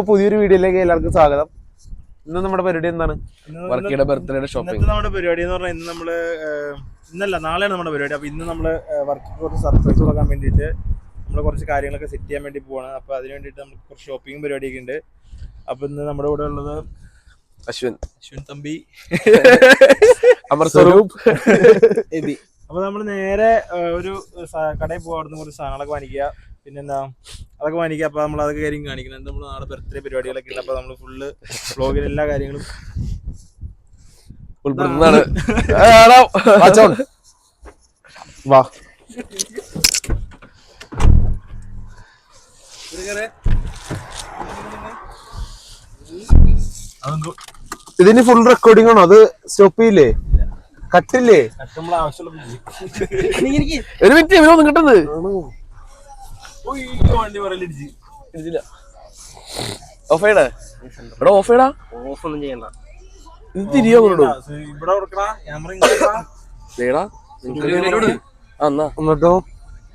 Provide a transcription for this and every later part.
പുതിയൊരു വീഡിയോയിലേക്ക് എല്ലാവർക്കും സ്വാഗതം. ഇന്ന് നമ്മുടെ പരിപാടി എന്താണ്? വർക്കിയുടെ ബർത്ത്ഡേയുടെ ഷോപ്പിംഗ്. നമ്മുടെ പരിപാടി എന്ന് പറഞ്ഞാൽ ഇന്നല്ല നാളെയാണ് നമ്മുടെ പരിപാടി. അപ്പൊ ഇന്ന് നമ്മള് വർക്ക് കുറച്ച് സർപ്രൈസ് കൊടുക്കാൻ വേണ്ടിയിട്ട് നമ്മള് കുറച്ച് കാര്യങ്ങളൊക്കെ സെറ്റ് ചെയ്യാൻ വേണ്ടി പോവാണ്. അപ്പൊ അതിന് വേണ്ടിയിട്ട് നമുക്ക് കുറച്ച് ഷോപ്പിംഗ് പരിപാടിയൊക്കെ ഉണ്ട്. അപ്പൊ ഇന്ന് നമ്മുടെ കൂടെ ഉള്ളത് അശ്വിൻ തമ്പി, അമർ സ്വരൂപ്. അപ്പൊ നമ്മള് നേരെ ഒരു കടയിൽ പോവാ, അവിടുന്ന് കുറച്ച് സാധനങ്ങളൊക്കെ വാങ്ങിക്കുക, പിന്നെന്താ അതൊക്കെ വാങ്ങിക്കുക. അപ്പൊ നമ്മൾ അതൊക്കെ കാര്യം കാണിക്കുന്നുണ്ട്. നമ്മൾ നാളെ ബർത്ത്ഡേ പരിപാടികളൊക്കെ ഉണ്ട്. അപ്പൊ നമ്മള് ഫുള്ള് വ്ലോഗിൽ എല്ലാ കാര്യങ്ങളും ഉൾപ്പെടുന്നതാണ്. വാ, ഇതിന് ഫുൾ റെക്കോർഡിംഗ് ആണോ? അത് സ്റ്റോപ്പ് ചെയ്യില്ലേ? കട്ടില്ലേ? ഒരു മിനിറ്റ് ഇവരൊന്നും കിട്ടുന്നത് ഓഫേടാ ഇവിടെ ഓഫേടാ ഓഫൊന്നും ചെയ്യണ്ട. ഇത് തിരിയോ എന്നിട്ടോ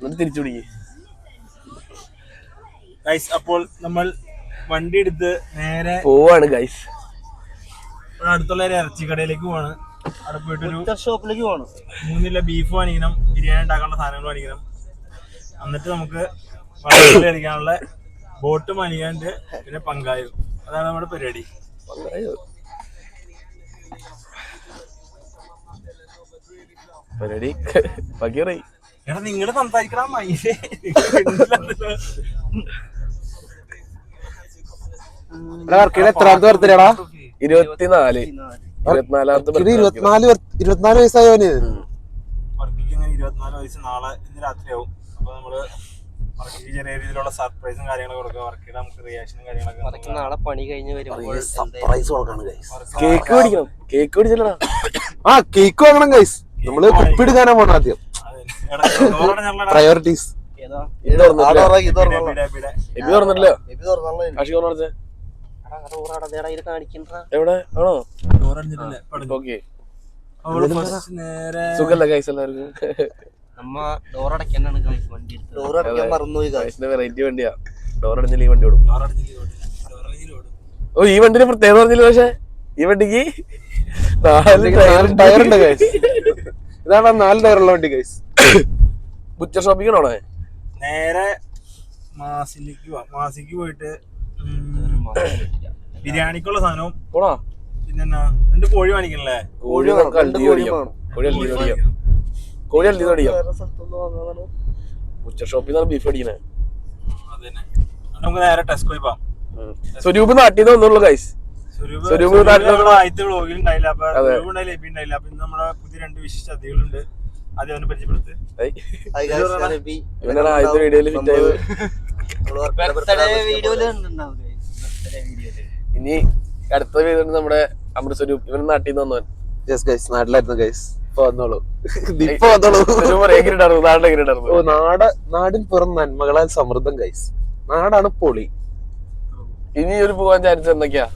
എന്നിട്ട് തിരിച്ചു പിടിക്കേ. അപ്പോൾ നമ്മൾ വണ്ടി എടുത്ത് നേരെ പോവാണ് ഗൈസ്. അടുത്തുള്ള ഒരു ഇറച്ചിക്കടയിലേക്ക് പോവാണ്. അവിടെ പോയിട്ടൊരു ഷോപ്പിലേക്ക് പോകണം. 3 കിലോ ബീഫ് വാങ്ങിക്കണം, ബിരിയാണി ഉണ്ടാക്കാനുള്ള സാധനങ്ങൾ വാങ്ങിക്കണം. എന്നിട്ട് നമുക്ക് വള്ളത്തിൽ കളിക്കാനുള്ള ബോട്ട് വാങ്ങിക്കാണ്ട്, പിന്നെ പങ്കായും. അതാണ് നമ്മുടെ പരിപാടി. എടാ നിങ്ങള് സംസാരിക്കണം. എത്രാമത്തെ ബർത്ത്ഡേടാ? 24 വയസ്സായവന്. വർക്കിക്ക് 24 വയസ്സ്. നാളെ ഇന്ന് രാത്രിയാവും. അപ്പൊ നമ്മള് വർക്കിക്ക് ചെറിയ രീതിയിലുള്ള സർപ്രൈസും കാര്യങ്ങളൊക്കെ കൊടുക്കുക. വർക്കിയുടെ നമുക്ക് റിയാക്ഷനും കാര്യങ്ങളൊക്കെ നാളെ പണി കഴിഞ്ഞ് വരുമ്പോൾ സർപ്രൈസ് കൊടുക്കണം ഗൈസ്. കേക്ക് മേടിക്കണം. കേക്ക് മേടിച്ചില്ലടാ. ആ കേക്ക് വാങ്ങണം ഗൈസ്. നമ്മള് കുപ്പിടുക്കാനാ പോണം ആദ്യം. പ്രയോറിറ്റീസ്. എവിടെ ആണോ? സുഖല്ലേ ഗൈസ് എല്ലാവർക്കും? വെറൈറ്റി വണ്ടിയാ. ഡോർ അടഞ്ഞില്ല ഈ വണ്ടി ഓടും. ഓ ഈ വണ്ടിന് പ്രത്യേകത പറഞ്ഞില്ല. പക്ഷെ ഈ വണ്ടിക്ക് 4 ടയറുണ്ട് ഗൈസ്. ഇതാണ് 4 ടയറുള്ള വണ്ടി ഗൈസ്. ബുച്ചർ ഷോപ്പിംഗ് ആണോ? നേരെ മാസിക്ക് പോയിട്ട് ബിരിയാണിക്കുള്ള സാധനവും പിന്നെന്നാ 2 കോഴി വാങ്ങിക്കണല്ലേ? കോഴി ഹൽദി മേടിക്കാം. ബുച്ചർ ഷോപ്പിൽ നിന്നാണ് ബീഫ് മേടിക്കണേ. നമുക്ക് നേരെ ടെസ്കോയിൽ പോവാം. സ്വരൂപ് നാട്ടിൽ നിന്ന് വന്നുള്ളൂ ഗൈസ്. ആദ്യത്തെ വ്ലോഗിൽ ഉണ്ടായില്ല. അപ്പൊ ഉണ്ടായില്ല. അപ്പൊ ഇന്ന് നമ്മുടെ പുതിയ 2 വിശിഷ്ട അതിഥികളുണ്ട്. ആദ്യം അവനെ പരിചയപ്പെടുത്ത്. ഇവനാണ് ആദ്യത്തെ വീഡിയോയില് ഫിറ്റ് ആയത്. ഇനി അടുത്ത വീഡിയോ നമ്മുടെ അമൃത് സ്വരൂപ്. ഇവൻ നാട്ടിൽ നിന്ന് വന്നവൻ. നാട്ടിലായിരുന്നു ഗൈസ്. ഇപ്പൊ വന്നോളൂ. നാടിൻ പുറം നന്മകളാൽ സമൃദ്ധം ഗൈസ്. നാടാണ് പൊളി. ഇനി ഒരു പോകാൻ ചാൻസ് എന്തൊക്കെയാ?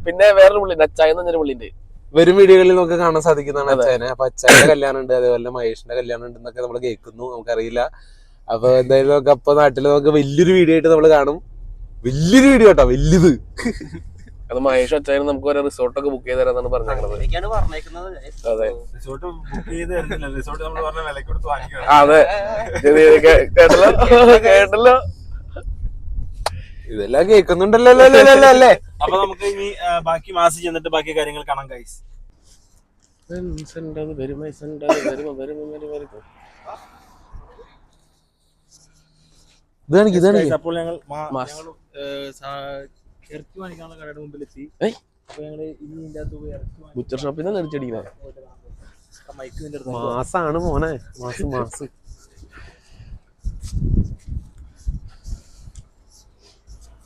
പിന്നെ വേറൊരു പുള്ളിണ്ട്, അച്ചായ എന്നൊരു പുള്ളിണ്ട്. വരും വീഡിയോകളിൽ നമുക്ക് കാണാൻ സാധിക്കുന്നതാണ് അച്ചായനെ. അപ്പൊ അച്ചായന്റെ കല്യാണം ഉണ്ട്, അതേപോലെ മഹേഷിന്റെ കല്യാണം ഉണ്ട് എന്നൊക്കെ നമ്മൾ കേൾക്കുന്നു. നമുക്കറിയില്ല. അപ്പൊ എന്തായാലും നമുക്ക് അപ്പൊ നാട്ടില് നമുക്ക് വലിയൊരു വീഡിയോ ആയിട്ട് നമ്മൾ കാണും. വലിയൊരു വീഡിയോ കേട്ടോ, വലുത്. അത് മഹേഷ് അച്ചായനും നമുക്ക് ഒരു റിസോർട്ടൊക്കെ ബുക്ക് ചെയ്ത് തരാന്നാണ് പറഞ്ഞേക്കുന്നത്. അതെ അതെ കേട്ടല്ലോ. ഇതെല്ലാം കേൾക്കുന്നുണ്ടല്ലോ അല്ലേ? അപ്പൊ നമുക്ക് ഇനി ബാക്കി മാസം ചെന്നിട്ട് ബാക്കി കാര്യങ്ങൾ കാണാം ഗൈസ്. അപ്പോൾ ഞങ്ങൾ ഇറച്ചി വാങ്ങിക്കാനുള്ള കടയുടെ മുമ്പിൽ എത്തി. അപ്പൊ ഞങ്ങള് ഇനി ഇതിന്റെ അകത്ത് പോയി ബുച്ചർ ഷോപ്പിൽ നിന്ന് അടിച്ചടിക്കണം. മാസാണ് മോനെ, മാസം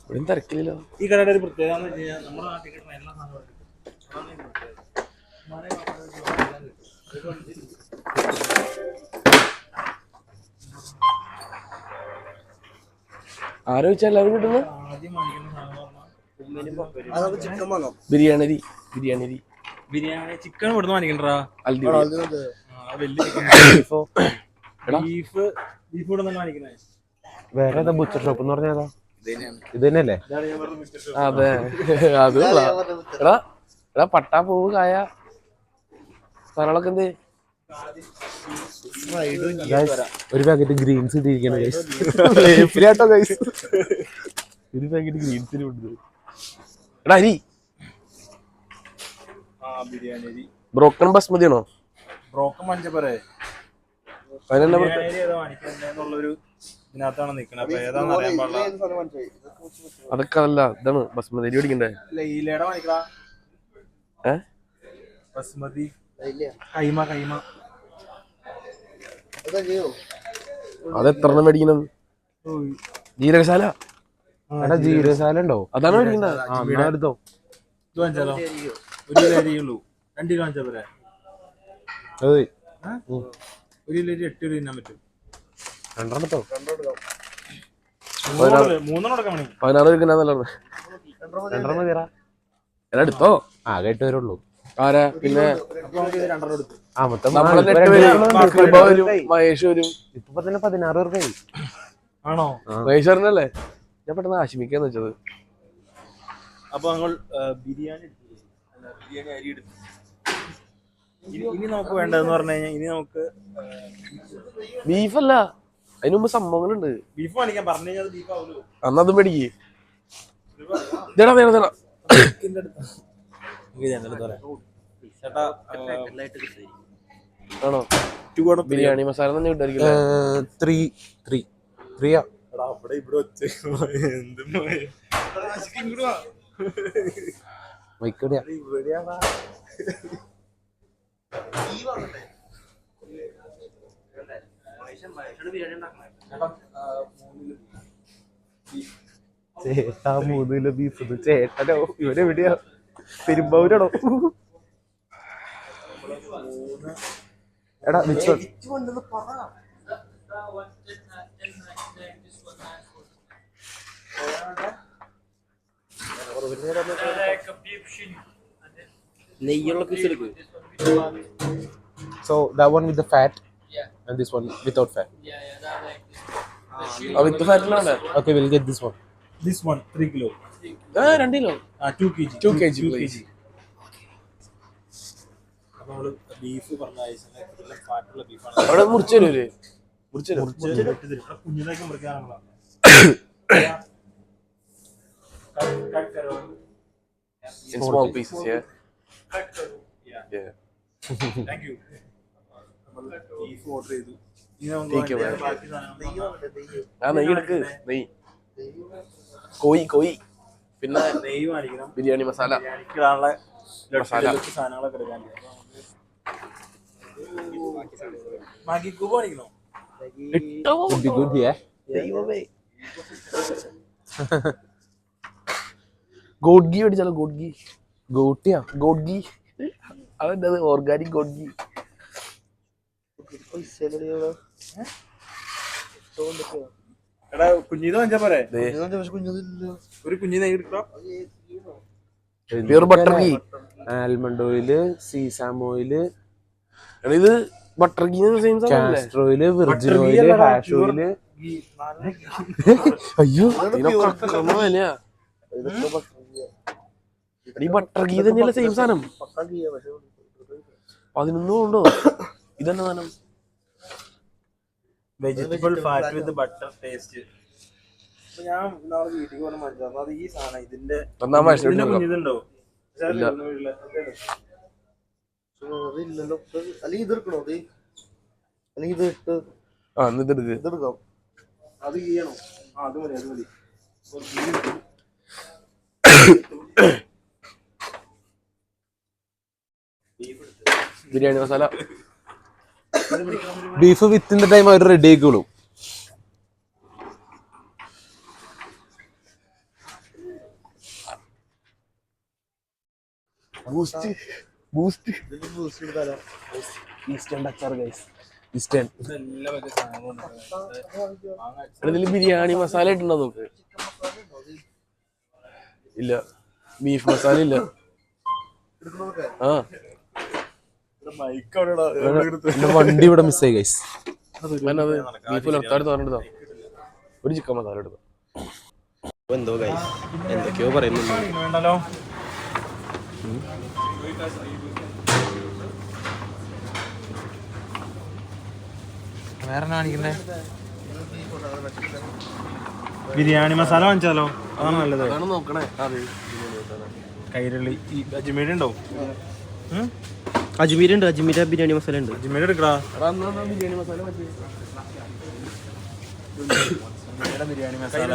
ഇവിടെ തിരക്കില്ലല്ലോ. ഈ കടയുടെ ഒരു പ്രത്യേകത എന്ന് വെച്ച് കഴിഞ്ഞാൽ നമ്മുടെ നാട്ടിൽ കിട്ടുന്ന എല്ലാ സാധനവും ആലോചിച്ചാൽ എല്ലാവരും കിട്ടുന്നു. ആദ്യം വാങ്ങിക്കുന്ന സാധനം ബിരിയാണി ചിക്കൻ ഇവിടുന്ന് വാങ്ങിക്കണ്ടാ. ബീഫ് ബീഫ് കൂടെ തന്നെ കാണിക്കണേ. വേറെ ഏതാ ബുച്ചർ ഷോപ്പ് എന്ന് പറഞ്ഞാ ഇത് തന്നെയല്ലേ? ഇതാണ് ഞാൻ പറഞ്ഞ മിസ്റ്റർ ഷോപ്പ്. അതെ അത് എടാ എടാ പട്ടാ പൂവ് കായ സാധനങ്ങളൊക്കെ എന്ത് ഒരു പാക്കറ്റ് ഗ്രീൻസ് ഇട്ടിരിക്കണം ഗൈസ്. ഒരു പാക്കറ്റ് ഗ്രീൻസിന് ഉണ്ട്. എടാ അരി ബിരിയാണി അരി ബ്രോക്കൺ ബസ്മതി ആണോ? ബ്രോക്കൺ മഞ്ചപ്പറേ അതിനെന്താ ബിരിയാണി ഏതാ കാണിക്കണ്ടെന്നുള്ളൊരു ഇതിനകത്താണ് നിക്കണത്. അപ്പൊ ഏതാന്ന് അറിയാൻ പാടില്ല. അതൊക്കെ അല്ല ഇതാണ് ബസ്മതി അരി മേടിക്കണ്ടേ? ലൈലയുടെ കാണിക്കടാ. ബസ്മതി കൈമ അത് എത്ര എണ്ണം മേടിക്കണം? ജീരകശാല എടാ ജീരകശാല ഉണ്ടോ? അതാണ് മേടിക്കണ്ടത്. എടുത്തോ. ഇത് കാണിച്ചാലോ? ഒരു കിലോ അരിയുള്ളൂ. 2 കിലോ കാണിച്ചാ പോരെ? ഒരു കിലോ അരി 8 കിലോ തിന്നാൻ പറ്റും. 3 കൊടുക്കാൻ വേണ്ടി 16 വെക്കുന്നതല്ലേ? എടാ എടുത്തോ. ആകെ 8 പേരുള്ളൂ. ആരാ പിന്നെ അപ്പൊ നമുക്ക് ഇത് 2 എടുത്തു. നമ്മളെ 8 പേര് വരും, മഹേഷ് വരും. ഇപ്പൊ തന്നെ 16 പേർക്കായി. ആണോ? മഹേഷ് പറഞ്ഞല്ലേ? ഞാൻ പെട്ടെന്ന് ആശിമിക്കാന്ന് വെച്ചത്. അപ്പൊ ഞങ്ങൾ ബിരിയാണി അരി എടുത്തു. ഇനി നമുക്ക് വേണ്ടതെന്ന് പറഞ്ഞു കഴിഞ്ഞാൽ ഇനി നമുക്ക് ബീഫല്ല, അതിന് മുമ്പ് സംഭവങ്ങളുണ്ട്. ബീഫ് കാണിക്കാൻ പറഞ്ഞു കഴിഞ്ഞാൽ ബീഫ് ആവുമല്ലോ. അന്നത് മേടിക്ക്. ഇതേടാ നേടാ ആണോ? ബിരിയാണി മസാല തന്നെ കിട്ടായിരിക്കില്ല. 3 മൈക്കോടിയാ. ചേട്ടാ 3 കിലോ ബീഫ്. ചേട്ടനോ ഇവരെവിടെയാ? പെരുമ്പാവൂരാണോ? എടാ വിച്ച് നെയ്യുള്ള പീസ് എടുക്കും. So that one with the fat and this one without fat. With ഫാറ്റിലാണ്. Okay, we'll get this one. This one 3 kilo. 2 kilo 2 kg. 2 kg please. അപ്പൊ നമ്മള് ബീഫ് പറഞ്ഞ ഫാറ്റുള്ള ബീഫാണ്. അവിടെ മുറിച്ചു തരൂലേ? മുറിച്ചു തരും. കുഞ്ഞിലേക്ക് മുറിക്കാനുള്ള In small pieces, yeah. Yeah. Thank you. Beef order ചെയ്തു. നെയ്യ് എടുക്ക്. നെയ്യ്, കോഴി പിന്നെ നെയ്യ് കാണിക്കണം. ബിരിയാണി മസാല ബിരിയാണിക്കുള്ള മസാല സാധനങ്ങളൊക്കെ എടുക്കാൻ. മാഗി ക്യൂബ് കാണിക്കണോ? Would be good, yeah. God ghee മേടിച്ചാലോ? ഗോഡ് ഗീ അതെന്താ? Organic god ghee. എടാ കുഞ്ഞിത് വാങ്ങിച്ചാ പോരെ? ഒരു കുഞ്ഞിനെ എടുക്കാം. Pure butter ghee, almond oil, sesame oil, ഇത് butter ghee same castor oil, virgin oil, hash oil. അയ്യോ വിലയാ. ഈ ബട്ടർ ഗീ തന്നെയല്ലേ സെയിം സാധനം? 11 ഉണ്ടോ? ഇതന്നെ സാധനം. വെജിറ്റബിൾ ഫാറ്റ് വിത്ത് ബട്ടർ ടേസ്റ്റ്. ഞാൻ നാളെ വീട്ടിൽ കൊണ്ട് മനസ്സിലാവും. അത് ഈ സാധനം ഇതിന്റെ കുഞ്ഞിതുണ്ടോ? അത് ചെയ്യണോ? അത് മതി. ബിരിയാണി മസാല ബീഫ് വിത്തിന്റെ ടൈം അവർ റെഡി ആയിക്കോളൂ. ഇതില് ബിരിയാണി മസാല ഇട്ടുണ്ടോ നോക്ക്. ഇല്ല, ബീഫ് മസാല ഇല്ല. ആ എന്റെ വണ്ടി ഇവിടെ മിസ്സായി ഗൈസ്. ബീഫ് നിർത്താട് തോന്നിട്ടോ ഒരു ചിക്കൻ മസാല എടുത്തോ. എന്തോ ഗൈസ് എന്തൊക്കെയോ പറയുന്നുണ്ട്. വേണ്ടല്ലോ. വേറെ കാണിക്കണ്ടേ? ബിരിയാണി മസാല വാങ്ങിച്ചാലോ? അതാണ് നല്ലത്. അതാണ് നോക്കണേ. കൈരളി ഈ അജ്മീർ ഉണ്ടോ? അജ്മീർ ഉണ്ട്. അജ്മീർ ബിരിയാണി മസാല ഉണ്ട്. അജ്മീർ എടുക്കടാ. ബിരിയാണി മസാല മതി. ബിരിയാണി മസാല.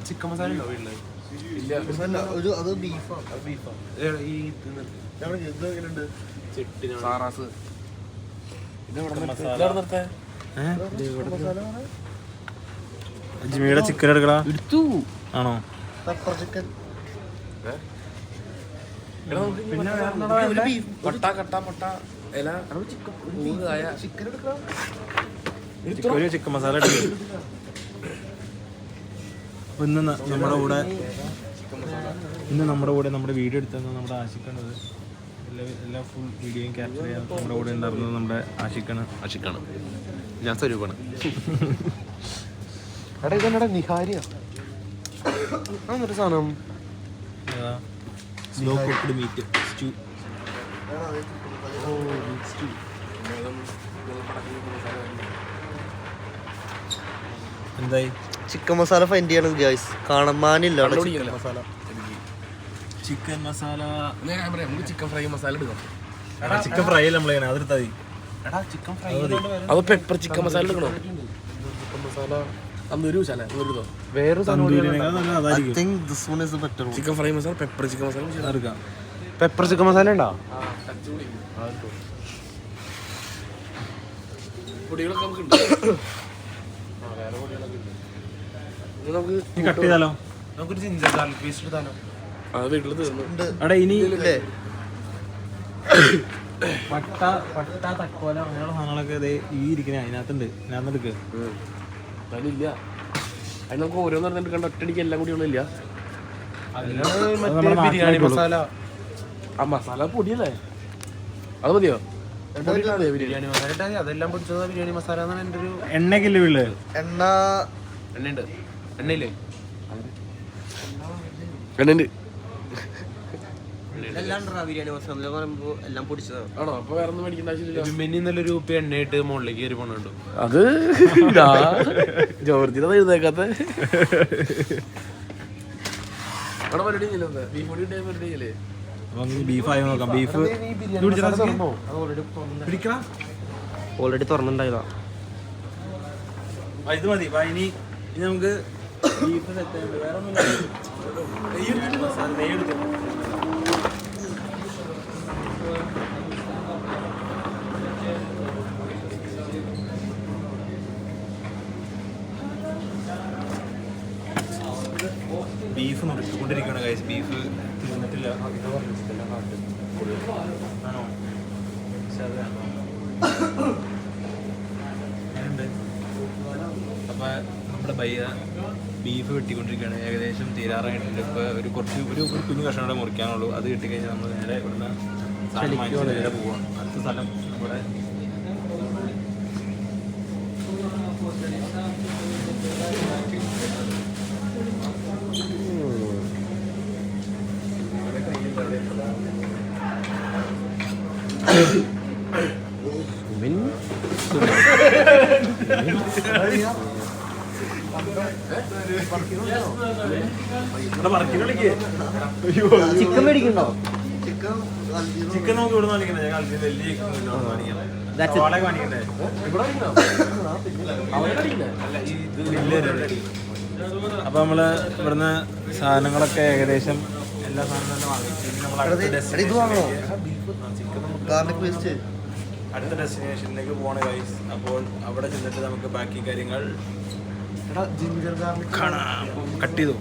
ചിക്കൻ മസാല ഉണ്ടോ വീട്ടില്? സാറാസ് അജ്മീരുടെ ചിക്കൻ എടുക്കടാ. എടുത്തു ആണോ? പട്ട കട്ട പട്ട ഇല ചിക്കൻ ഒരു ചിക്കൻ മസാല എടുക്കും. ഇന്ന് നമ്മുടെ കൂടെ നമ്മുടെ വീഡിയോ എടുത്തത് നമ്മുടെ ആഷിക്കാണത്. എല്ലാ ഫുൾ വീഡിയോയും ക്യാപ്ചർ ചെയ്യാൻ നമ്മുടെ കൂടെ ഉണ്ടായിരുന്നത് നമ്മുടെ ആഷിക്കാണ്. ഞാൻ സ്വരൂപാണ്. എടാ ഇതെന്നടാ നിഹാരിയാ എന്നൊരു സാധനം. Slow cooked meet stew. എന്തായി? ചിക്കൻ മസാല ഫൈൻഡ് ചെയ്യണം ഗൈസ്. കാണാനില്ല ചിക്കൻ മസാല. നമുക്ക് ചിക്കൻ ഫ്രൈ മസാല എടുക്കാം. ചിക്കൻ ഫ്രൈ അല്ല നമ്മളെങ്ങനെ അതെടുത്താ മതി. അത് പെപ്പർ ചിക്കൻ മസാല എടുക്കണോ? ചിക്കൻ മസാല അന്നൊരു വേറെ chicken fry masala pepper chicken masala എടുക്കാം. പെപ്പർ ചിക്കൻ മസാല ഉണ്ടോ? പൊടികളൊക്കെ നമുക്ക് ഉണ്ട്. നമുക്ക് കട്ട് ചെയ്താലോ? നമുക്കൊരു ജിഞ്ചർ ഗാർലിക് പേസ്റ്റ് എടുത്താലോ? അത് വീട്ടിൽ തീർന്നു. അവിടെ ഇനി പട്ട തക്കോല അങ്ങനെയുള്ള സാധനങ്ങളൊക്കെ ഈ ഇരിക്കണേ അതിനകത്തുണ്ട്. ഇതിനകത്ത് എടുക്ക്. അതിലില്ല. അത് നമുക്ക് ഓരോന്ന് എടുക്കേണ്ട ഒറ്റടിക്ക് എല്ലാം കൂടി ഒന്നുമില്ല. ബിരിയാണി മസാല. ആ മസാല പൊടിയല്ലേ? അത് മതിയോ? ബിരിയാണി മസാല അതെല്ലാം പൊടിച്ചത് ബിരിയാണി മസാല എന്നാണ് എൻ്റെ ഒരു. എണ്ണക്കില്ലേ വീട്ടില്? എണ്ണയുണ്ട്. എണ്ണയില്ലേ? എണ്ണുണ്ട്. ബിരിയാണി മസാല പറയുമ്പോ എല്ലാം പൊടിച്ചതാണ്. ആണോ? അപ്പൊ വേറെ ഒന്നും മേടിക്കേണ്ട ആവശ്യമില്ല. മിന്നി നല്ലൊരു ഉപ്പ് എണ്ണയിട്ട് മുകളിലേക്ക് കയറി പോണുണ്ടോ? അത് ജോർജിനെ എഴുതേക്കാത്ത അവിടെ പരിപാടി ചെയ്യില്ലേ? ബീഫ് പൊടി ഇട്ടേ പരിപാടി ചെയ്യില്ലേ? ബീഫായി നോക്കാം. ബീഫ് ഓൾറെഡി തുറന്നിട്ടുണ്ടായതാ. ഇത് മതി. ഇനി നമുക്ക് ബീഫ് സെറ്റ് ആയിട്ട് വേറെ ഒന്നും ബീഫ് നുറുക്കിക്കൊണ്ടിരിക്കുകയാണ് ഗൈസ്. ബീഫ് തീർന്നിട്ടില്ല. ആണോ? അപ്പൊ നമ്മുടെ ബയ്യ ബീഫ് വെട്ടിക്കൊണ്ടിരിക്കുകയാണ്. ഏകദേശം തീരാറായിട്ടുണ്ട്. ഇപ്പൊ ഒരു കുഞ്ഞു കഷ്ണം കൂടെ മുറിക്കാനുള്ളൂ. അത് കിട്ടിക്കഴിഞ്ഞാൽ നമ്മൾ നേരെ ഇവിടുന്ന് സാധനം വാങ്ങിച്ച് നേരെ പോവാം. അടുത്ത സ്ഥലം നമ്മുടെ ചിക്കൻ മേടിക്കണ്ടോ? ചിക്കൻ നമുക്ക് ഇവിടെ വാങ്ങിക്കണ്ടേ? വലിയ വാങ്ങിക്കണ്ടേ? അപ്പൊ നമ്മള് ഇവിടുന്ന് സാധനങ്ങളൊക്കെ ഏകദേശം എല്ലാ സാധനങ്ങളും വാങ്ങി. അടുത്ത ഡെസ്റ്റിനേഷനിലേക്ക് പോണ ഗൈസ്. അപ്പോൾ അവിടെ ചെന്നിട്ട് നമുക്ക് ബാക്കി കാര്യങ്ങൾ കാണാം. കട്ട് ചെയ്തു.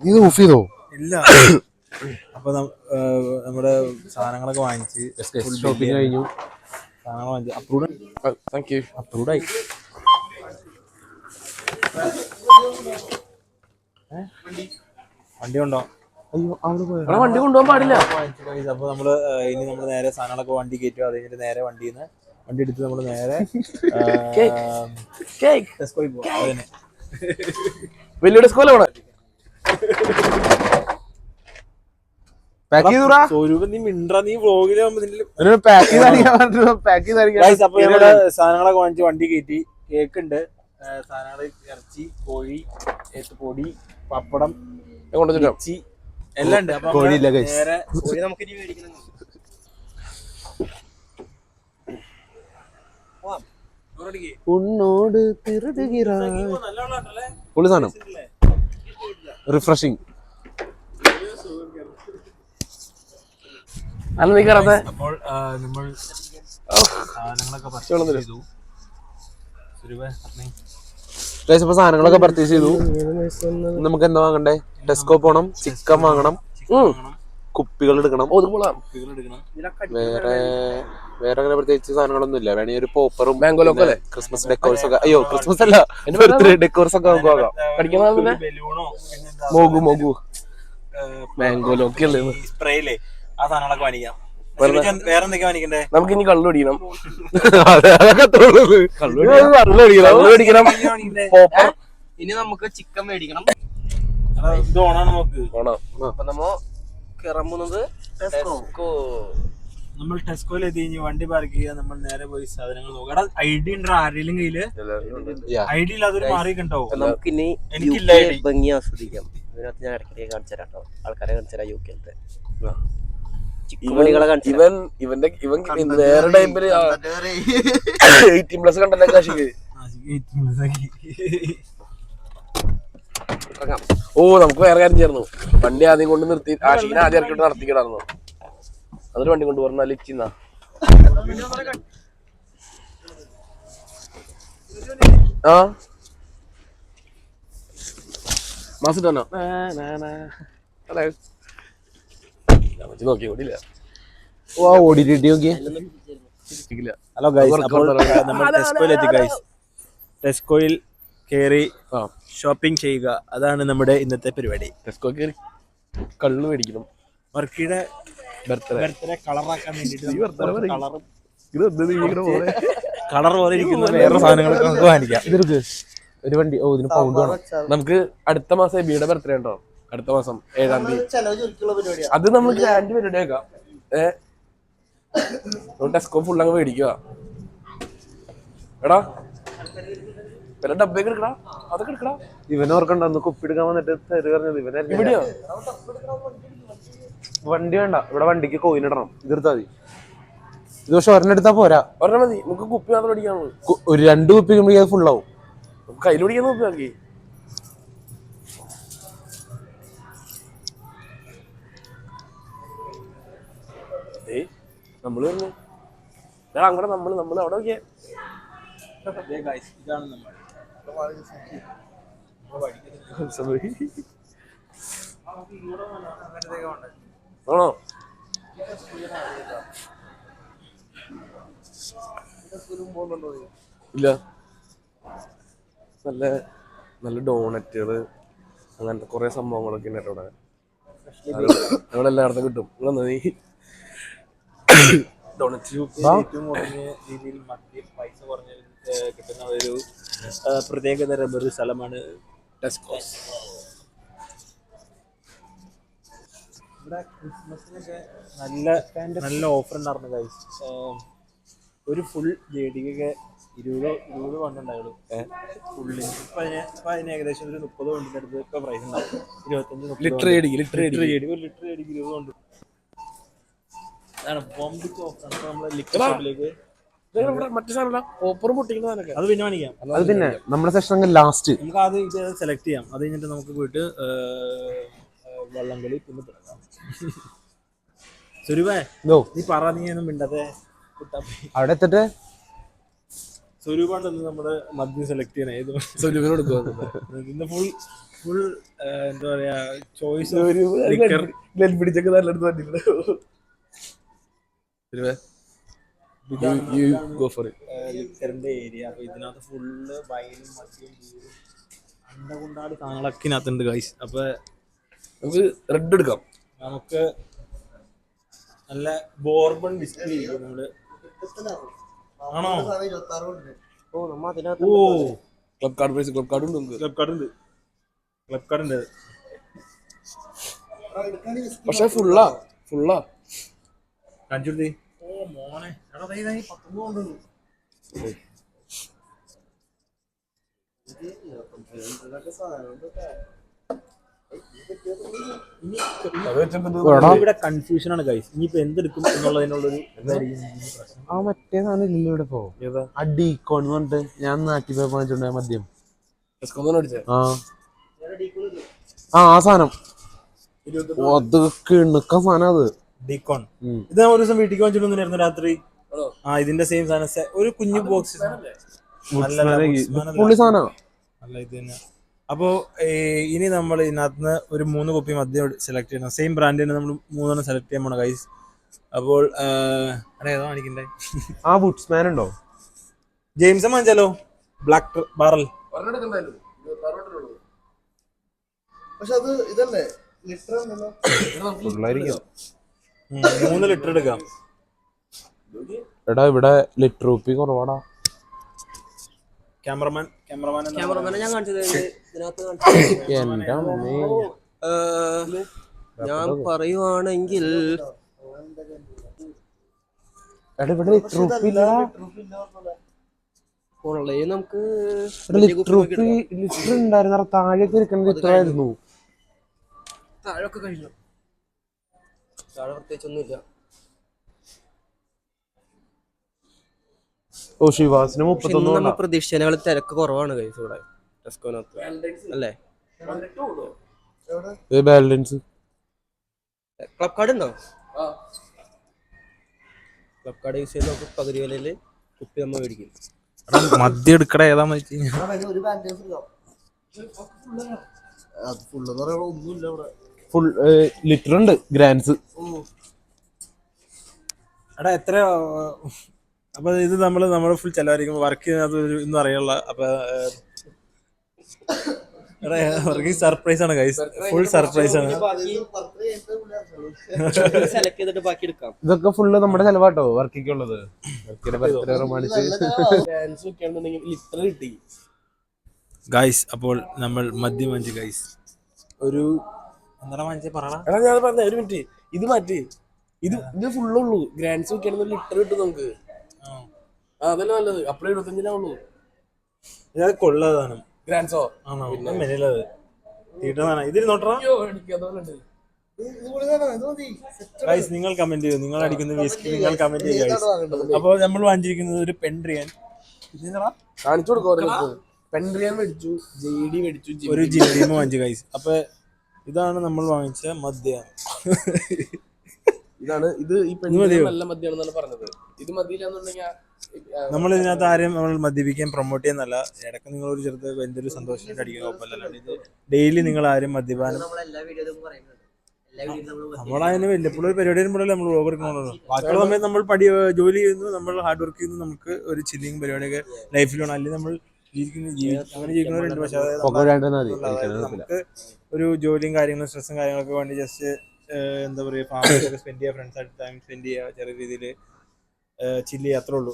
നീ ഓഫ് ചെയ്തോ? ഇല്ല, അപ്പൊ നമ്മുടെ സാധനങ്ങളൊക്കെ വാങ്ങിച്ച് ഷോപ്പിംഗ് കഴിഞ്ഞു. സാധനങ്ങൾ വാങ്ങിച്ച് അപ്രൂവ്ഡ് ആയി. വണ്ടി കൊണ്ടോ? വണ്ടി കൊണ്ടുപോകാൻ പാടില്ല. അപ്പൊ നമ്മള് ഇനി നമ്മള് നേരെ സാധനങ്ങളൊക്കെ വണ്ടി കയറ്റുക. അത് കഴിഞ്ഞിട്ട് നേരെ വണ്ടി എടുത്ത് നമ്മള് നേരെ ടെസ്കോയിൽ പോകും. അതന്നെ വലിയ ഡിസ്കോല വേണം. സ്വരൂപം നീ മിണ്ട്ര, നീ വ്ളോഗിലാകുമ്പോ അപ്പൊ നമ്മള് സാധനങ്ങളൊക്കെ വാങ്ങിച്ച് വണ്ടി കയറ്റി. കേക്ക് ഉണ്ട്, സാധനങ്ങള് ഇറച്ചി, കോഴി, പൊടി, പപ്പടം, ഇറച്ചി എല്ലാം ഉണ്ട്. അപ്പൊ നേരെ കോഴി നമുക്ക് ഇനി മേടിക്കണം. ഉന്നോട് പൊളി സാധനം, റിഫ്രഷിങ്. അല്ല നീ കറത്തെ അപ്പോൾ നമ്മൾ സാധനങ്ങളൊക്കെ പർച്ചേസ് ചെയ്തു. ഇപ്പൊ സാധനങ്ങളൊക്കെ പർച്ചേസ് ചെയ്തു. നമുക്ക് എന്താ വാങ്ങണ്ടേ? ടെസ്കോ പോണം, ചിക്കൻ വാങ്ങണം, കുപ്പികൾ എടുക്കണം. വേറെ അങ്ങനെ പ്രത്യേകിച്ച് സാധനങ്ങളൊന്നും ഇല്ല. വേണമെങ്കിൽ ഒരു പോപ്പറും ക്രിസ്മസ് ഡെക്കോർസ് ഒക്കെ. അയ്യോ ക്രിസ്മസ് അല്ല, ഡെക്കോർസ് ഒക്കെ നമുക്ക് വാങ്ങാം. മോഗു മാംഗോലോ ഒക്കെ ഉള്ളത്. സ്പ്രേയില്ലേ ആ സാധനങ്ങളൊക്കെ വാങ്ങിക്കാം. വേറെ എന്തൊക്കെ വാങ്ങിക്കണ്ടേ? നമുക്ക് ഇനി കള്ളു പിടിക്കണം. ഇനി നമുക്ക് ചിക്കൻ മേടിക്കണം. ഇത് ഓണാണ് നമുക്ക്. അപ്പൊ നമ്മ കിറങ്ങുന്നത് നമ്മൾ ടെസ്കോയിൽ എത്തി കഴിഞ്ഞ് വണ്ടി പാർക്ക് ചെയ്യുക. നമ്മൾ നേരെ പോയി സാധനങ്ങൾ നോക്കാം. ഐഡി ഉണ്ടോ ആരെങ്കിലും കയ്യില്? ഐഡി ഇല്ലാതൊരു മാറിയൊക്കെ ഉണ്ടാവും. നമുക്കിനി എനിക്കില്ല ഭംഗി ആസ്വദിക്കാം. ഇതിനകത്ത് ഞാൻ ഇടയ്ക്കിടെ കാണിച്ചു തരാം കേട്ടോ. ആൾക്കാരെ കാണിച്ചു തരാം. യുകെയിലത്തെ ഇവൻ വേറെ ടൈമില് 18+ കണ്ടല്ലേ കാശിക്ക്. ഓ നമുക്ക് വേറെ കാര്യം ചേർന്നു. വണ്ടി ആദ്യം കൊണ്ട് നിർത്തി ആശീനെ ആദ്യം ഇറക്കിട്ട് നടത്തിക്കിടായിരുന്നു. അതൊരു വണ്ടി കൊണ്ട് പറഞ്ഞാൽ ഇച്ചിന്നാ ആ മാസിട്ടോ നോക്കി ഓടില്ല. ഹലോ ഗൈസ്, അപ്പോൾ നമ്മൾ ടെസ്കോയിൽ എത്തി ഗൈസ്. ടെസ്കോയിൽ കയറി ഷോപ്പിംഗ് ചെയ്യുക, അതാണ് നമ്മുടെ ഇന്നത്തെ പരിപാടി. ടെസ്കോ കയറി കള്ളു മേടിക്കണം. വർക്കിയുടെ ബർത്ത്ഡേ കളറാക്കാൻ വേണ്ടിട്ട് കളർ പോലെ ഇരിക്കുന്ന വേറെ സാധനങ്ങളൊക്കെ നമുക്ക് വാങ്ങിക്കാം. ഒരു വണ്ടി ഇതിന് പൗണ്ട് വേണം. നമുക്ക് അടുത്ത മാസം എബിയുടെ ബർത്ത്ഡേ ഉണ്ടോ? അടുത്ത മാസം 7-ാം തീയതി. അത് നമ്മൾ ഗ്രാൻഡ് പരിപാടി ആക്കാം. ടെസ്കോ ഫുൾ അങ്ങ് മേടിക്കുക. എടാ വല്ല ഡബ്ബയൊക്കെ എടുക്കടാ, അതൊക്കെ എടുക്കടാ. ഇവനോർക്കണ്ട അന്ന് കുപ്പിടുക്കാൻ വന്നിട്ട് പറഞ്ഞത് ഇവിടെയോ? വണ്ടി വേണ്ട, ഇവിടെ വണ്ടിക്ക് കോയിൻ ഇടണം. ഇതെടുത്താ മതി. ഇത് പക്ഷെ ഒരെണ്ണം എടുത്താ പോരാ. ഒരെണ്ണം മതി. നമുക്ക് കുപ്പി മാത്രം മേടിക്കാനുള്ളൂ. ഒരു 2 കുപ്പി അത് ഫുള്ളാവും. കയ്യിൽ പിടിക്കുന്ന കുപ്പി ആക്കി. നമ്മള് പറഞ്ഞു അങ്ങടെ നമ്മള് അവിടെ നോക്കിയേ. ഇതാണ് നമ്മൾ ആണോ? ഇല്ല, നല്ല നല്ല ഡോണറ്റുകള് അങ്ങനത്തെ കുറെ സംഭവങ്ങളൊക്കെ ഉണ്ട് അവിടെ. അവിടെ എല്ലായിടത്തും കിട്ടും. ഡോണറ്റ് ഏറ്റവും കുറഞ്ഞ രീതിയിൽ മദ്യം പൈസ കുറഞ്ഞ കിട്ടുന്ന ഒരു പ്രത്യേകതരം ഒരു സ്ഥലമാണ് ടെസ്കോസ്. ഇവിടെ ക്രിസ്മസിനൊക്കെ നല്ല ഓഫർ ഉണ്ടായിരുന്നു ഗൈസ്. ഒരു ഫുൾ ജേഡിക്കൊക്കെ 20 പണ്ടുണ്ടായുള്ളൂ ഫുള്ളി. ഇപ്പൊ അതിന് ഏകദേശം ഒരു 30 കൊണ്ടിന്റെ അടുത്ത് ഇപ്പൊ പ്രൈസ് ഉണ്ടാവും. 25 ലിറ്റർ ജേഡി ഒരു ലിറ്റർ ജേഡിക്ക് 20 കൊണ്ട്. അതാണ് ബോംബിക്ക് ഓഫർ. നമ്മളെ ലിറ്റർ ഷോപ്പിലേക്ക് മറ്റു സാധനം ഓപ്പറും പൊട്ടിക്കുന്നതൊക്കെ അത് പിന്നെ കാണിക്കാം. അത് പിന്നെ നമ്മുടെ സെഷൻ ലാസ്റ്റ് നമുക്ക് അത് ഇത് സെലക്ട് ചെയ്യാം. അത് കഴിഞ്ഞിട്ട് നമുക്ക് പോയിട്ട് വള്ളംകളി പിന്നെ തുടങ്ങാം. സുരുവേ നീ പറ, നീ ഒന്നും മിണ്ടത്തെ അവിടെ എത്തിട്ട് സ്വരൂപാണ് നമ്മുടെ മദ്യം സെലക്ട് ചെയ്യണേ ഏത് സ്വരൂപിന് കൊടുക്കുക ഇന്ന് ഫുൾ എന്താ പറയാ ചോയ്സ് പിടിച്ചൊക്കെ നല്ലത് പറഞ്ഞിട്ടുണ്ട്. ലിക്കറിന്റെ ഏരിയ. അപ്പൊ ഇതിനകത്ത് ഫുള്ള് വൈനും മദ്യവും ബീറും അണ്ടകുണ്ടാട് സാധനങ്ങളൊക്കെ ഇതിനകത്തുണ്ട് ഗൈസ്. അപ്പൊ നമുക്ക് റെഡ് എടുക്കാം. നമുക്ക് നല്ല ബോർബൺ വിസ്കി നമ്മള് ആണോ? ഓ നമ്മ അതിനകത്ത് ഓ club card price club card ഉണ്ട് നമുക്ക്. ക്ലബ് കാർഡ് ഉണ്ട്. പക്ഷെ ഫുള്ളാ കാണിച്ചു. ഓ മോനെ എടാ 19 ഉണ്ട്. ഇവിടെ കൺഫ്യൂഷൻ ആണ് ഗൈസ്. ഇനിയിപ്പോ എന്തെടുക്കും എന്നുള്ളതിനുള്ളൊരു ആ മറ്റേ സാധനം ഇല്ലല്ലോ ഇവിടെ പോ. ആ ഡീക്കോൺ എന്ന് പറഞ്ഞിട്ട് ഞാൻ നാട്ടിൽ പോയി വാങ്ങിച്ചിട്ടുണ്ടായ മദ്യം. ആ സാധനം അത് കിണുക്ക സാധനം അത് ഡീക്കോൺ. ഇത് ഒരു ദിവസം വീട്ടിൽ വാങ്ങിച്ചിട്ടുണ്ടായിരുന്നു രാത്രി. ഇതിന്റെ സെയിം സാധനം ഒരു കുഞ്ഞു ബോക്സ് പുള്ളി സാധനം അല്ല ഇത് തന്നെ. അപ്പോ ഇനി നമ്മൾ ഇതിനകത്ത് ഒരു 3 കുപ്പി മദ്യം സെലക്ട് ചെയ്യണം. സെയിം ബ്രാൻഡ് തന്നെ നമ്മൾ 3 സെലക്ട് ചെയ്യാൻ പോണ ഗൈസ്. അപ്പോൾ ഏതാ കാണിക്കണ്ടേ? ആ വുഡ്സ്മാൻ ഉണ്ടോ? ജെയിംസ് വാങ്ങിച്ചാലോ? Black Barrel. പക്ഷെ അത് ഇതല്ലേ ലിറ്റർ 3 ലിറ്റർ എടുക്കാം. എടാ ഇവിടെ ലിറ്റർ റുപ്പി കുറവാടാ. ക്യാമറമാനെ ഞാൻ കാണിച്ചത് ഇതിനകത്ത് എന്റെ അമ്മേ. ഞാൻ പറയുവാണെങ്കിൽ എടാ ഇവിടെ ലിറ്റർ റുപ്പി ഇല്ല. ഉള്ളത് നമുക്ക് ലിറ്റർ ഉണ്ടായിരുന്ന താഴേക്ക് ഇരിക്കുന്ന ലിറ്റർ ആയിരുന്നു. താഴൊക്കെ കഴിഞ്ഞു. താഴെ പ്രത്യേകിച്ചൊന്നുമില്ല. ഓ ഷിവാസിന് 31 നമ്മൾ പ്രതീക്ഷിച്ചതിനേക്കാൾ തിരക്ക് കുറവാണ് കൈസ് ഇവിടെ ടെസ്കോനകത്ത് അല്ലേ? ബാലൻസ് ക്ലബ് കാർഡ് ഉണ്ടോ? ക്ലബ് കാർഡ് യൂസ് ചെയ്ത് നമുക്ക് പകുതി വിലയില് കുപ്പി നമ്മൾ മേടിക്കും. മദ്യം എടുക്കട ഏതാന്ന് വെച്ച് ഒരു ബാൻഡേജ് അത് ഫുള്ളെന്ന് പറയാൻ ഒന്നുമില്ല ഇവിടെ. ഫുൾ ലിറ്റർ ഉണ്ട് ഗ്രാൻസ്. എടാ എത്ര? അപ്പൊ ഇത് നമ്മള് ഫുൾ ചെലവായിരിക്കും. വർക്ക് ചെയ്യുന്നത് ഒന്നും അറിയാനുള്ള. അപ്പൊ എടാ വർക്കിംഗ് സർപ്രൈസ് ആണ് ഗൈസ്. ഫുൾ സർപ്രൈസ് ആണ്. സെലക്ട് ചെയ്തിട്ട് ബാക്കി എടുക്കാം. ഇതൊക്കെ ഫുള്ള് നമ്മുടെ ചെലവാട്ടോ വർക്കിക്ക് ഉള്ളത്. വർക്കിന്റെ ബർത്ത്ഡേ പ്രമാണിച്ച് ലിറ്റർ കിട്ടി ഗൈസ്. അപ്പോൾ നമ്മൾ മദ്യം വാങ്ങിച്ചു ഗൈസ്. ഒരു എന്താ വാങ്ങിച്ചേ പറയണ? എടാ ഞാൻ പറഞ്ഞ ഒരു മിനിറ്റ്, ഇത് മാറ്റി. ഇത് ഫുള്ളുള്ളൂ. ഗ്രാൻഡ്സ് വെക്കുകയാണെങ്കിൽ ലിറ്റർ കിട്ടും നമുക്ക്. അതല്ലേ നല്ലത്. അപ്പഴേ 25 ഇത് കൊള്ളതാണ്. ഗ്രാൻഡ്സോ ആണോ? മെനയിലത് തീട്ടതാണ്. ഇതിൽ നോട്ടറാ ഗൈസ്. നിങ്ങൾ കമന്റ് ചെയ്യൂ. നിങ്ങൾ അടിക്കുന്ന വിസ്കി നിങ്ങൾ കമന്റ് ചെയ്യുക. അപ്പോൾ നമ്മൾ വാങ്ങിച്ചിരിക്കുന്നത് ഒരു പെൻഡ്രിയൻ. കാണിച്ചു കൊടുക്കും. പെൻഡ്രിയൻ മേടിച്ചു, JD മേടിച്ചു, ഒരു ജില്ലീമ് വാങ്ങിച്ചു ഗൈസ്. അപ്പൊ ഇതാണ് നമ്മൾ വാങ്ങിച്ച മദ്യം. ഇതാണ് ഇത്. ഈ പെണ്ണ് നല്ല മദ്യമാണെന്നാണ് പറഞ്ഞത്. ഇത് മദ്യമില്ലാന്നുണ്ടെങ്കിൽ നമ്മൾ ഇതിനകത്ത് ആരും നമ്മൾ മദ്യപിക്കാൻ പ്രൊമോട്ട് ചെയ്യുന്നല്ല. ഇടയ്ക്ക് നിങ്ങൾ ഒരു ചെറുത് എന്തൊരു സന്തോഷമായിട്ട് അടിക്കാൻ കുഴപ്പമില്ല. ഇത് ഡെയിലി നിങ്ങൾ ആരും മദ്യപാനം നമ്മളതിന് വല്ലപ്പോഴും ഒരു പരിപാടി വരുമ്പോഴല്ലേ നമ്മൾ വ്ലോഗ് എടുക്കണമല്ലോ. ബാക്കിയുള്ള സമയത്ത് നമ്മൾ ജോലി ചെയ്യുന്നു, നമ്മൾ ഹാർഡ് വർക്ക് ചെയ്യുന്നു. നമുക്ക് ഒരു ചില്ലിങ് പരിപാടിയൊക്കെ ലൈഫിൽ വേണം. അല്ലെങ്കിൽ നമ്മൾ അങ്ങനെ ജീവിക്കുന്നവരുണ്ട്. പക്ഷെ നമുക്ക് ഒരു ജോലിയും കാര്യങ്ങളും സ്ട്രെസ്സും കാര്യങ്ങളൊക്കെ വേണ്ടി ജസ്റ്റ് എന്താ പറയുക ഫാമിലിയൊക്കെ സ്പെൻഡ് ചെയ്യുക, ഫ്രണ്ട്സായിട്ട് ടൈം സ്പെൻഡ് ചെയ്യുക, ചെറിയ രീതിയിൽ ചില്ല് ചെയ്യുക. അത്രേ ഉള്ളൂ.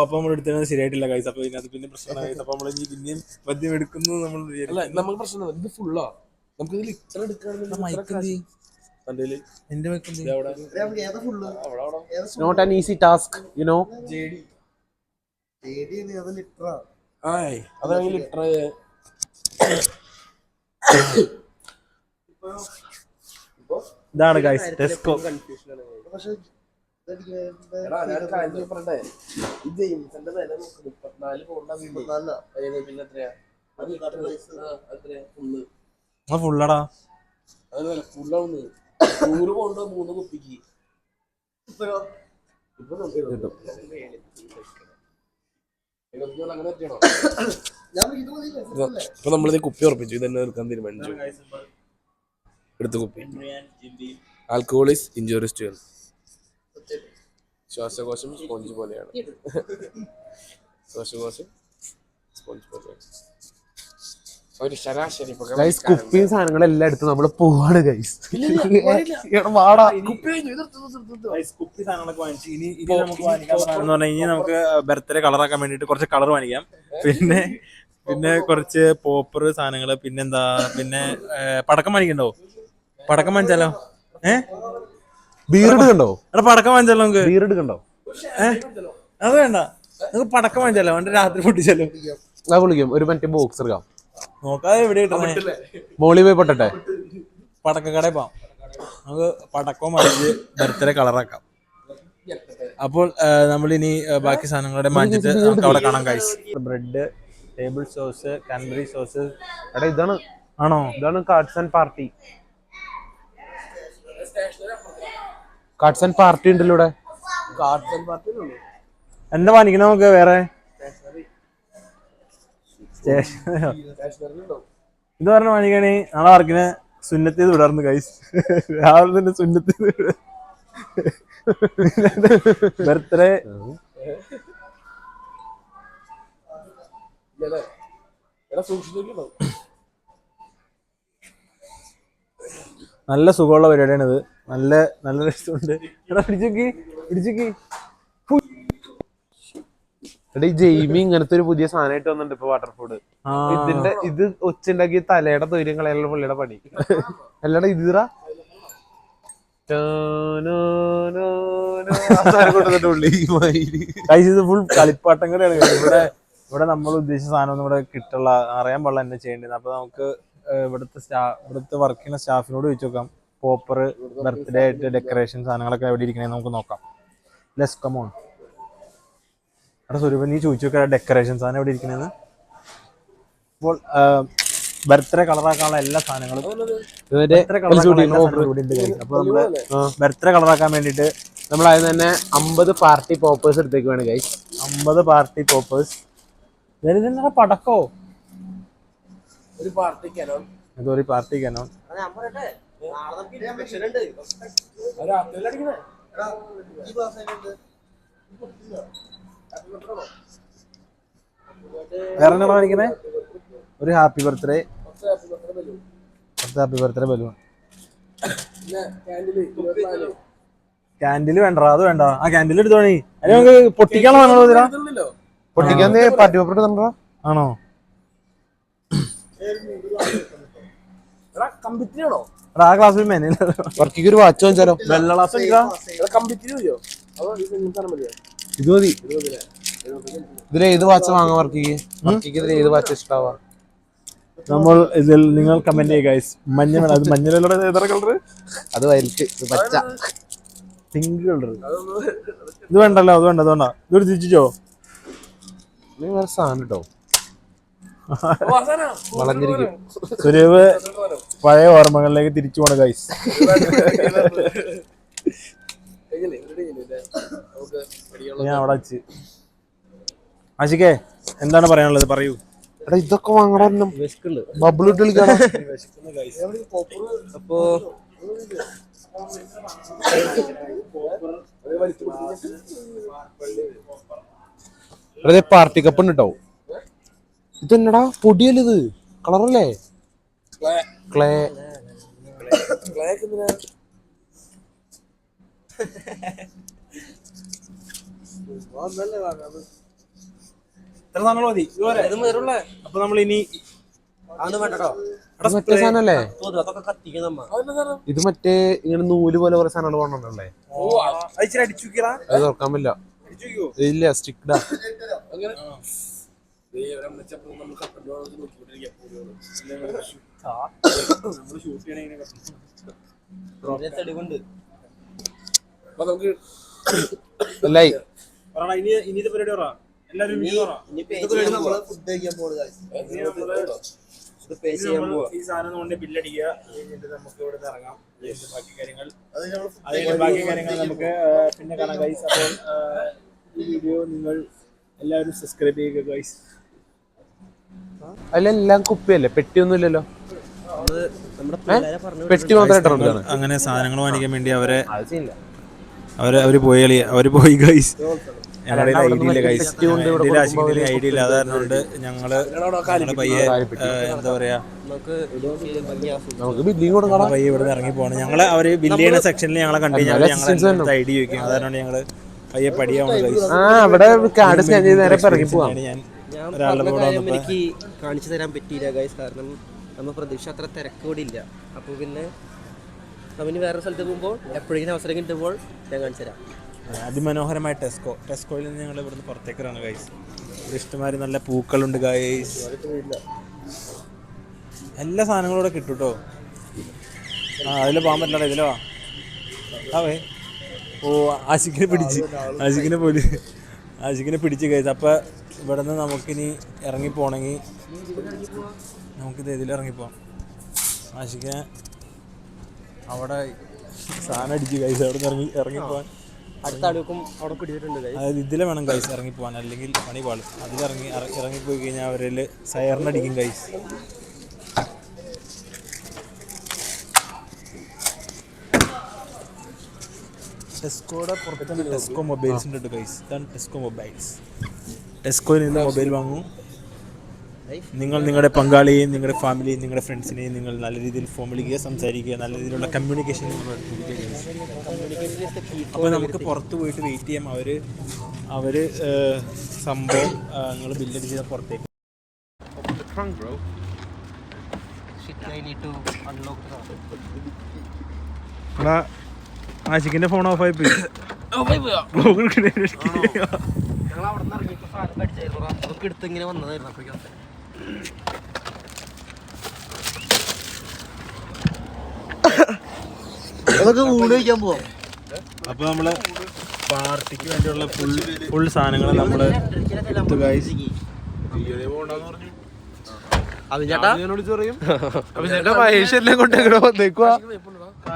അപ്പൊ നമ്മൾ എടുത്തത് ശരിയായിട്ടില്ല ഗൈസ്. അപ്പൊ ഇതിനകത്ത് പിന്നെ പ്രശ്നമാണ്. അപ്പൊ നമ്മൾ പിന്നെയും മദ്യം എടുക്കുന്നു. നമ്മൾ പ്രശ്നം ഇത് ഫുള്ളാ. നമുക്ക് ലിറ്റർ എടുക്കുകയാണെങ്കിൽ എന്റെ not an easy task you know. അതാണെങ്കിൽ ലിറ്റർ ഇതാണ് ഗൈസ് ടെസ്കോ. ഫുള്ളടാ. ഫുള്ളാവുന്നത് 100 പൗണ്ട് 3 കുപ്പിക്ക്. കിട്ടും. അപ്പൊ നമ്മളിത് കുപ്പി ഉറപ്പിച്ചു, ഇതന്നെ എടുക്കാൻ തീരുമാനിച്ചു. എടുത്ത കുപ്പി alcohol is injurious to health. ശ്വാസകോശം സ്പോഞ്ച് പോലെയാണ്. ശ്വാസകോശം സ്പോഞ്ച് പോലെയാണ്. ഒരു ശരാശരി ഗൈസ് കുപ്പിയും സാധനങ്ങളെല്ലാം എടുത്ത് നമ്മള് പോവാണ് ഗൈസ്. കുപ്പി സാധനങ്ങളൊക്കെ വാങ്ങിച്ചു. ഇനി നമുക്ക് വാങ്ങിക്കാൻ പറഞ്ഞാൽ ഇനി നമുക്ക് ബർത്ത്ഡേ കളറാക്കാൻ വേണ്ടിട്ട് കുറച്ച് കളർ വാങ്ങിക്കാം. പിന്നെ കുറച്ച് പോപ്പർ സാധനങ്ങള്, പിന്നെന്താ, പിന്നെ പടക്കം വാങ്ങിക്കണ്ടോ? പടക്കം വാങ്ങിച്ചാലോ? ബീർ എടുക്കണ്ടോ? എടാ പടക്കം വാങ്ങിച്ചാലോ നമുക്ക്? ബീർ എടുക്കണ്ടോ? അത് വേണ്ട, നമുക്ക് പടക്കം വാങ്ങിച്ചാലോ? എന്നിട്ട് രാത്രി പൊട്ടിച്ചാലോ? ഞാൻ വിളിക്കും, ഒരു മറ്റേ ബോക്സ് എടുക്കാം. നോക്കാതെ എവിടെ കിട്ടുന്നേ? മോളി പോയി പൊട്ടട്ടെ. പടക്കക്കടയിൽ പോവാം, നമുക്ക് പടക്കം വാങ്ങിച്ച് ബർത്ത്ഡേ കളറാക്കാം. അപ്പോൾ നമ്മളിനി ബാക്കി സാധനങ്ങളുടെ മാറ്റിട്ട് നമുക്ക് അവിടെ കാണാം guys. Bread, table sauce, cranberry sauce. എടാ ഇതാണ്, ആണോ? ഇതാണ് cards and party. Cards and party ഉണ്ടല്ലോ ഇവിടെ. എന്താ വാങ്ങിക്കണ നമുക്ക് വേറെ? ഇത് പറഞ്ഞ വാങ്ങിക്കണേ നാളെ വർക്കിന് സുന്നത്തേത് വിടാറുണ്ട് ഗൈസ്. രാവിലെ തന്നെ സുന്നത്തേത് ബർത്ത്ഡേ. നല്ല സുഖമുള്ള പരിപാടിയാണിത്. നല്ല നല്ല രസമുണ്ട്. എടാ പിടിച്ചോക്കി. എടാ ഈ ജെയ്മി ഇങ്ങനത്തെ ഒരു പുതിയ സാധനമായിട്ട് വന്നിട്ടുണ്ട് ഇപ്പൊ വാട്ടർഫോർഡ്. ഇതിന്റെ ഇത് ഒച്ചുണ്ടാക്കി തലയുടെ തൊര്യം കളയാനുള്ള പുള്ളിയുടെ പണി. അല്ലടാ ഇതിറ ഇത് ഫുൾ കളിപ്പാട്ടം കൂടെയാണ്. ഇവിടെ നമ്മൾ ഉദ്ദേശിച്ച സാധനം ഒന്നും ഇവിടെ കിട്ടുള്ള അറിയാൻ പാടില്ല എന്നെ ചെയ്യേണ്ടത്. അപ്പൊ നമുക്ക് ഇവിടുത്തെ വർക്ക് ചെയ്യുന്ന സ്റ്റാഫിനോട് ചോദിച്ചു നോക്കാം. പോപ്പർ, ബർത്ത്ഡേ ആയിട്ട് ഡെക്കറേഷൻ സാധനങ്ങളൊക്കെ എവിടെ ഇരിക്കണേ നമുക്ക് നോക്കാം. Let's come on. അവിടെ സ്വരൂപൻ നീ ചോദിച്ചു നോക്കാം ഡെക്കറേഷൻ സാധനം എവിടെ ഇരിക്കണേന്ന്. അപ്പോൾ ബർത്ത്ഡേ കളറാക്കാനുള്ള എല്ലാ സാധനങ്ങളും അപ്പൊ നമ്മള് ബർത്ത്ഡേ കളറാക്കാൻ വേണ്ടിട്ട് നമ്മൾ അതിന് തന്നെ 50 പാർട്ടി പോപ്പേഴ്സ് എടുത്തേക്ക് വേണം ഗൈസ്. 50 party poppers. പടക്കോ? ഒരു പാർട്ടി കനോൺ. ഇതൊരു പാർട്ടി കനോൺ. വേറെ എന്നാ കാണിക്കണേ? ഒരു happy birthday, happy birthday balloon. Candle വേണ്ട, അത് വേണ്ട. ആ ക്യാൻഡിൽ എടുത്തോണി. അത് നമുക്ക് പൊട്ടിക്കാണോ? പൊട്ടിക്കാൻ പാർട്ടി പേപ്പർ തന്നോ? ആണോ? കമ്പിത്തിരിയാണോ? ആ ക്ലാസ്സിൽ മെനു വർക്കിക്ക് ഒരു വാച്ച് വാങ്ങിച്ചാലോ? വെള്ള ക്ലാസ് കമ്പിത്തിരി മതിയോ? ഇത് മതി. ഇതില് ഏത് വാച്ച് വാങ്ങാം വർക്കിക്ക്? വർക്കിക്ക് ഇതിൽ ഏത് വാച്ച് ഇഷ്ടാവാ? നമ്മൾ ഇതിൽ നിങ്ങൾ കമന്റ് ചെയ്യുക ഗൈസ്. മഞ്ഞ വേണം. അത് മഞ്ഞ ഏതാ കളർ? അത് വൈറ്റ്, പച്ച, പിങ്ക് കളർ. ഇത് വേണ്ടല്ലോ, അത് വേണ്ട, അത് വേണ്ട. ഇതൊരു തിരിച്ചോ? വേറെ സാധനം കേട്ടോ, വളഞ്ഞിരിക്കും. സുരേവ് പഴയ ഓർമ്മകളിലേക്ക് തിരിച്ചു പോണ ഗൈസ്. ഞാൻ അവിടെ വെച്ച് ആശിക്കേ എന്താണ് പറയാനുള്ളത്? പറയൂ. എടാ ഇതൊക്കെ വാങ്ങണം. ബബിൾ ഇട്ട് കളിക്കണം. അപ്പോ അതെ പാർട്ടി കപ്പ് ഉണ്ട് കേട്ടോ. ഇതെന്നടാ പൊടിയല്ലേ ഇത്? കളറല്ലേ? ക്ലേ. അപ്പൊ നമ്മൾ ഇനി മറ്റേ സാധനല്ലേ ഇത്? മറ്റേ ഇങ്ങനെ നൂല് പോലെ കുറെ സാധനങ്ങൾ കൊണ്ടുണ്ടല്ലേ? അത് തുറക്കാൻ പറ്റില്ല. ഇല്ല, സ്റ്റിക്ഡാ. അല്ലായി ഇനിത്തെ പരിപാടി പറ. എല്ലാരും ഫുഡ് കഴിക്കാൻ പോകുന്നത് ഈ സാധനം കൊണ്ട് ബില്ലടിക്കുക, കഴിഞ്ഞിട്ട് നമുക്ക് ഇവിടെ നിന്ന് ഇറങ്ങാം. ബാക്കി കാര്യങ്ങൾ നമുക്ക് പിന്നെ കാണാം ഗൈസ്. അപ്പോൾ ഈ വീഡിയോ നിങ്ങൾ എല്ലാവരും സബ്സ്ക്രൈബ് ചെയ്യുക ഗൈസ്. അതിലെല്ലാം കുപ്പിയല്ലേ, പെട്ടിയൊന്നും ഇല്ലല്ലോ, പെട്ടി മാത്രമായിട്ടാണ്. അങ്ങനെ സാധനങ്ങൾ വാങ്ങിക്കാൻ വേണ്ടി അവര് പോയി ഗൈസ്. ഞങ്ങളുടെ ഐഡിയ ഇല്ല ഗൈസ്, ഐഡിയ ഇല്ല. അതുകൊണ്ട് ഞങ്ങള് പയ്യെ എന്താ പറയാ പയ്യെ ഇവിടെ ഇറങ്ങി പോകണം. ഞങ്ങള് അവര് ബില്ല് ചെയ്യുന്ന സെക്ഷനിൽ ഞങ്ങളെ കണ്ടു കഴിഞ്ഞാൽ ഞങ്ങൾ ഐഡിയ ചോദിക്കും. അതുകൊണ്ടാണ് ഞങ്ങള് പയ്യെ പടിയാവുന്നത് ഗൈസ്. ഞാൻ എനിക്ക് കാണിച്ചു തരാൻ പറ്റിയില്ല ഗൈസ്, കാരണം നമ്മൾ പ്രതീക്ഷ അത്ര തിരക്കോടില്ല. അപ്പോൾ പിന്നെ നമ്മിന് വേറെ സ്ഥലത്ത് പോകുമ്പോൾ എപ്പോഴെങ്കിലും അവസരം കിട്ടുമ്പോൾ ഞാൻ കാണിച്ചു തരാം. അതിമനോഹരമായ ടെസ്കോയിൽ നിന്ന് ഞങ്ങൾ ഇവിടുന്ന് പുറത്തേക്കാണ് ഗൈസ്. ഇവിടെ ഇഷ്ടമാതിരി നല്ല പൂക്കളുണ്ട് ഗൈസ്. എല്ലാ സാധനങ്ങളും ഇവിടെ കിട്ടും കേട്ടോ. അതിൽ പോകാൻ പറ്റില്ല, ഇതിലോ അവേ ആശിക്കിനെ പിടിച്ച് ഗൈസ്. അപ്പം ഇവിടെ നിന്ന് നമുക്കിനി ഇറങ്ങിപ്പോണെങ്കിൽ നമുക്കിത് ഇതിലിറങ്ങിപ്പോവാം. ആശിക്കിനെ അവിടെ സാധനം അടിച്ച് ഗൈസ്, അവിടെ നിന്ന് ഇറങ്ങിപ്പോവാൻ അടുത്ത ആളുകൾക്കും അവിടെ പിടിച്ചിട്ടുണ്ട് ഗൈസ്. അതായത് ഇതിലെ വേണം ഗൈസ് ഇറങ്ങിപ്പോവാൻ, അല്ലെങ്കിൽ പണി പാളും. ഇറങ്ങിപ്പോയി കഴിഞ്ഞാൽ അവരിൽ സയറിനടിക്കും ഗൈസ്. ടെസ്കോയുടെ പുറത്ത് ടെസ്കോ മൊബൈൽസിൻ്റെ ഉണ്ട് ഗൈസ്. ഇതാണ് ടെസ്കോ മൊബൈൽസ്. ടെസ്കോയിൽ നിന്ന് മൊബൈൽ വാങ്ങും. നിങ്ങൾ നിങ്ങളുടെ പങ്കാളിയെയും നിങ്ങളുടെ ഫാമിലിയെയും നിങ്ങളുടെ ഫ്രണ്ട്സിനെയും നിങ്ങൾ നല്ല രീതിയിൽ ഫോൺ വിളിക്കുക, സംസാരിക്കുക, നല്ല രീതിയിലുള്ള കമ്മ്യൂണിക്കേഷൻ നിങ്ങൾ അപ്പോൾ നമുക്ക് പുറത്ത് പോയിട്ട് വെയിറ്റ് ചെയ്യാം. അവർ സംഭവം നിങ്ങൾ ബില്ലടിച്ച് ചെയ്താൽ പുറത്തേക്ക്. ആശിക്കിന്റെ ഫോൺ ഓഫ് ആയി പോയി. ഇങ്ങനെ വന്നതായിരുന്നു. അപ്പൊ നമ്മള് പാർട്ടിക്ക് വേണ്ടിയുള്ള ഫുൾ സാധനങ്ങൾ നമ്മള് എടുത്തു ഗൈസ്.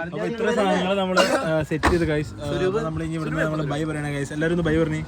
അപ്പൊ ഇത്ര സാധനങ്ങൾ നമ്മള് സെറ്റ് ചെയ്ത് ഗൈസ്. നമ്മൾ ഇനി ഇവിടുന്ന് നമ്മള് ബൈ പറയണ ഗൈസ്. എല്ലാവരും ഒന്ന് ബൈ പറഞ്ഞേ.